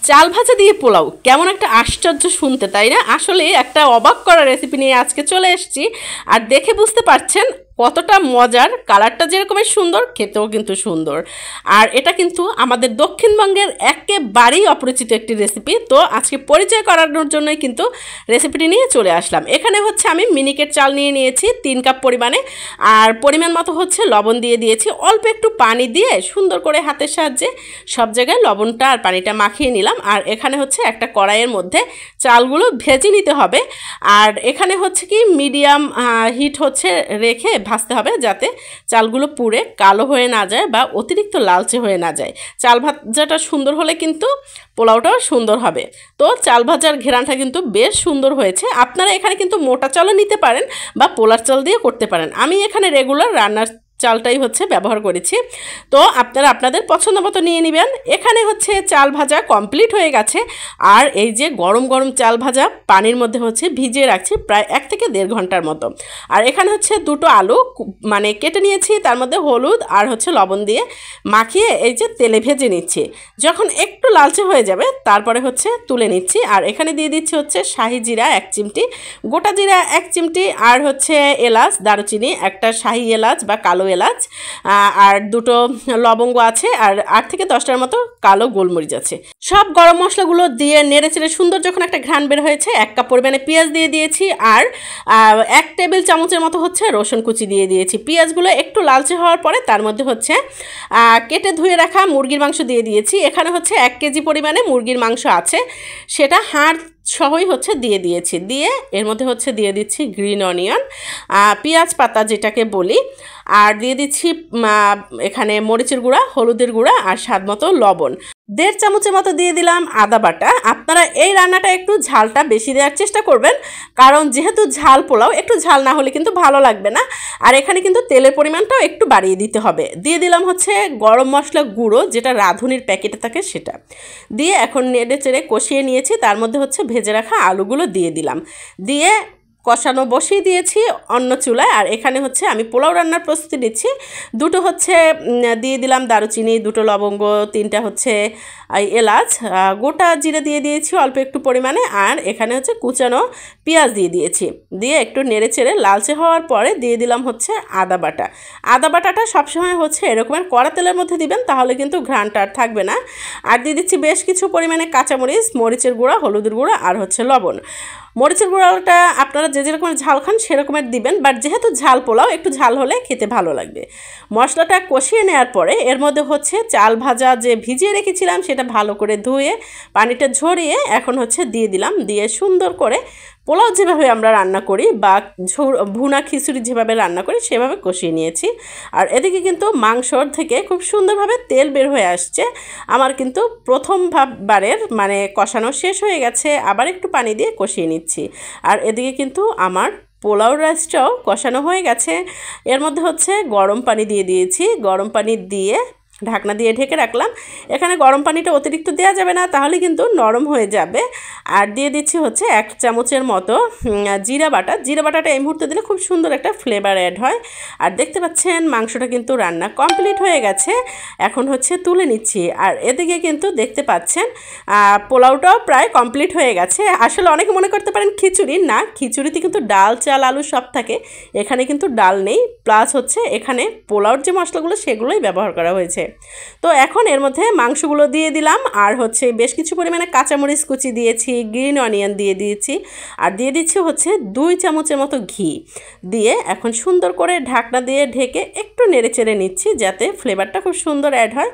চাল ভাজা দিয়ে পোলাও কেমন একটা আশ্চর্য শুনতে, তাই না? আসলে একটা অবাক করা রেসিপি নিয়ে আজকে চলে এসেছি। আর দেখে বুঝতে পারছেন কতটা মজার, কালারটা যেরকমের সুন্দর, খেতেও কিন্তু সুন্দর। আর এটা কিন্তু আমাদের দক্ষিণবঙ্গের একেবারেই অপরিচিত একটি রেসিপি। তো আজকে পরিচয় করানোর জন্যই কিন্তু রেসিপিটি নিয়ে চলে আসলাম। এখানে হচ্ছে আমি মিনিকেট চাল নিয়ে নিয়েছি 3 কাপ পরিমাণে, আর পরিমাণ মতো হচ্ছে লবণ দিয়ে দিয়েছি। অল্প একটু পানি দিয়ে সুন্দর করে হাতের সাহায্যে সব জায়গায় লবণটা আর পানিটা মাখিয়ে নিলাম। আর এখানে হচ্ছে একটা কড়াইয়ের মধ্যে চালগুলো ভেজে নিতে হবে। আর এখানে হচ্ছে কি মিডিয়াম হিট হচ্ছে রেখে ভাজতে হবে, যাতে চালগুলো পুড়ে কালো হয়ে না যায় বা অতিরিক্ত লালচে হয়ে না যায়। চাল ভাজাটা সুন্দর হলে কিন্তু পোলাওটাও সুন্দর হবে। তো চাল ভাজার ঘেরানটা কিন্তু বেশ সুন্দর হয়েছে। আপনারা এখানে কিন্তু মোটা চালও নিতে পারেন বা পোলার চাল দিয়ে করতে পারেন। আমি এখানে রেগুলার রান্নার চালটাই হচ্ছে ব্যবহার করেছি। তো আপনারা আপনাদের পছন্দ মতো নিয়ে নেবেন। এখানে হচ্ছে চাল ভাজা কমপ্লিট হয়ে গেছে। আর এই যে গরম গরম চাল ভাজা পানির মধ্যে হচ্ছে ভিজিয়ে রাখছি প্রায় 1 থেকে 1.5 ঘন্টার মতো। আর এখানে হচ্ছে 2টো আলু মানে কেটে নিয়েছি, তার মধ্যে হলুদ আর হচ্ছে লবণ দিয়ে মাখিয়ে এই যে তেলে ভেজে নিচ্ছি। যখন একটু লালচে হয়ে যাবে তারপরে হচ্ছে তুলে নিচ্ছি। আর এখানে দিয়ে দিচ্ছি হচ্ছে শাহি জিরা 1 চিমটি, গোটা জিরা 1 চিমটি, আর হচ্ছে এলাচ, দারুচিনি, একটা শাহি এলাচ বা কালো এলাচ, আর 2টো লবঙ্গ আছে, আর 8 থেকে 10টার মতো কালো গোলমরিচ আছে। সব গরম মশলাগুলো দিয়ে নেড়ে চেড়ে সুন্দর যখন একটা ঘ্রাণ বের হয়েছে, 1 কাপ পরিমাণে পেঁয়াজ দিয়ে দিয়েছি। আর 1 টেবিল চামচের মতো হচ্ছে রসুন কুচি দিয়ে দিয়েছি। পেঁয়াজগুলো একটু লালচে হওয়ার পরে তার মধ্যে হচ্ছে কেটে ধুয়ে রাখা মুরগির মাংস দিয়ে দিয়েছি। এখানে হচ্ছে 1 কেজি পরিমাণে মুরগির মাংস আছে, সেটা হাড় সহই হচ্ছে দিয়ে দিয়েছি। দিয়ে এর মধ্যে হচ্ছে দিয়ে দিচ্ছি গ্রিন অনিয়ন, পেঁয়াজ পাতা যেটাকে বলি, আর দিয়ে দিচ্ছি এখানে মরিচের গুঁড়া, হলুদের গুঁড়া, আর স্বাদ মতো লবণ। 1.5 চামচের মতো দিয়ে দিলাম আদা বাটা। আপনারা এই রান্নাটা একটু ঝালটা বেশি দেওয়ার চেষ্টা করবেন, কারণ যেহেতু ঝাল পোলাও, একটু ঝাল না হলে কিন্তু ভালো লাগবে না। আর এখানে কিন্তু তেলের পরিমাণটাও একটু বাড়িয়ে দিতে হবে। দিয়ে দিলাম হচ্ছে গরম মশলা গুঁড়ো, যেটা রাঁধুনির প্যাকেটে থাকে সেটা দিয়ে এখন নেড়ে চেড়ে কষিয়ে নিয়েছি। তার মধ্যে হচ্ছে ভেজে রাখা আলুগুলো দিয়ে দিলাম, দিয়ে কষানো বসিয়ে দিয়েছি অন্য চুলায়। আর এখানে হচ্ছে আমি পোলাও রান্নার প্রস্তুতি নিচ্ছি। 2টো হচ্ছে দিয়ে দিলাম দারুচিনি, 2টো লবঙ্গ, 3টা হচ্ছে এলাচ, গোটা জিরে দিয়ে দিয়েছি অল্প একটু পরিমাণে, আর এখানে হচ্ছে কুচানো পেঁয়াজ দিয়ে দিয়েছি। দিয়ে একটু নেড়ে চেড়ে লালচে হওয়ার পরে দিয়ে দিলাম হচ্ছে আদা বাটা। আদা বাটাটা সবসময় হচ্ছে এরকমের কড়া তেলের মধ্যে দিবেন, তাহলে কিন্তু ঘ্রাণটা আর থাকবে না। আর দিয়ে দিচ্ছি বেশ কিছু পরিমাণে কাঁচামরিচ, মরিচের গুঁড়া, হলুদের গুঁড়া, আর হচ্ছে লবণ। মরিচের গুঁড়াটা আপনারা যে যেরকমের ঝাল খান সেরকমের দিবেন, বাট যেহেতু ঝাল পোলাও একটু ঝাল হলে খেতে ভালো লাগবে। মশলাটা কষিয়ে নেওয়ার পরে এর মধ্যে হচ্ছে চাল ভাজা যে ভিজিয়ে রেখেছিলাম সেটা ভালো করে ধুয়ে পানিটা ঝরিয়ে এখন হচ্ছে দিয়ে দিলাম। দিয়ে সুন্দর করে পোলাও যেভাবে আমরা রান্না করি বা ভুনা খিচুড়ি যেভাবে রান্না করি সেভাবে কষিয়ে নিয়েছি। আর এদিকে কিন্তু মাংসর থেকে খুব সুন্দরভাবে তেল বের হয়ে আসছে। আমার কিন্তু প্রথম বারের মানে কষানো শেষ হয়ে গেছে, আবার একটু পানি দিয়ে কষিয়ে নিচ্ছি। আর এদিকে কিন্তু আমার পোলাও রাইসটাও কষানো হয়ে গেছে। এর মধ্যে হচ্ছে গরম পানি দিয়ে দিয়েছি, গরম পানি দিয়ে ঢাকনা দিয়ে ঢেকে রাখলাম। এখানে গরম পানিটা অতিরিক্ত দেওয়া যাবে না, তাহলে কিন্তু নরম হয়ে যাবে। আর দিয়ে দিচ্ছি হচ্ছে 1 চামচের মতো জিরা বাটা। জিরা বাটাটা এই মুহূর্তে দিলে খুব সুন্দর একটা ফ্লেভার অ্যাড হয়। আর দেখতে পাচ্ছেন মাংসটা কিন্তু রান্না কমপ্লিট হয়ে গেছে, এখন হচ্ছে তুলে নিচ্ছি। আর এদিকে কিন্তু দেখতে পাচ্ছেন পোলাওটাও প্রায় কমপ্লিট হয়ে গেছে। আসলে অনেকে মনে করতে পারেন খিচুড়ি, না, খিচুড়িতে কিন্তু ডাল, চাল, আলু সব থাকে, এখানে কিন্তু ডাল নেই। প্লাস হচ্ছে এখানে পোলাওর যে মশলাগুলো সেগুলোই ব্যবহার করা হয়েছে। তো এখন এর মধ্যে মাংসগুলো দিয়ে দিলাম, আর হচ্ছে বেশ কিছু পরিমাণে কাঁচামরিচ কুচি দিয়েছি, গ্রিন অনিয়ন দিয়ে দিয়েছি, আর দিয়ে দিচ্ছি হচ্ছে 2 চামচের মতো ঘি। দিয়ে এখন সুন্দর করে ঢাকনা দিয়ে ঢেকে একটু নেড়ে চেড়ে নিচ্ছি, যাতে ফ্লেভারটা খুব সুন্দর অ্যাড হয়।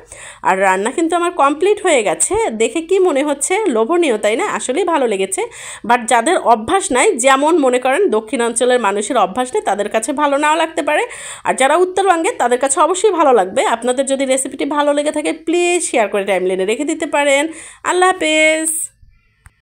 আর রান্না কিন্তু আমার কমপ্লিট হয়ে গেছে। দেখে কি মনে হচ্ছে? লোভনীয়, তাই না? আসলেই ভালো লেগেছে। বাট যাদের অভ্যাস নাই, যেমন মনে করেন দক্ষিণ অঞ্চলের মানুষের অভ্যাস নেই, তাদের কাছে ভালো নাও লাগতে পারে। আর যারা উত্তরবঙ্গের তাদের কাছে অবশ্যই ভালো লাগবে। আপনাদের যদি রেসিপিটি ভালো লেগে থাকে প্লিজ শেয়ার করে টাইমলাইনে রেখে দিতে পারেন। আল্লাহ হাফেজ।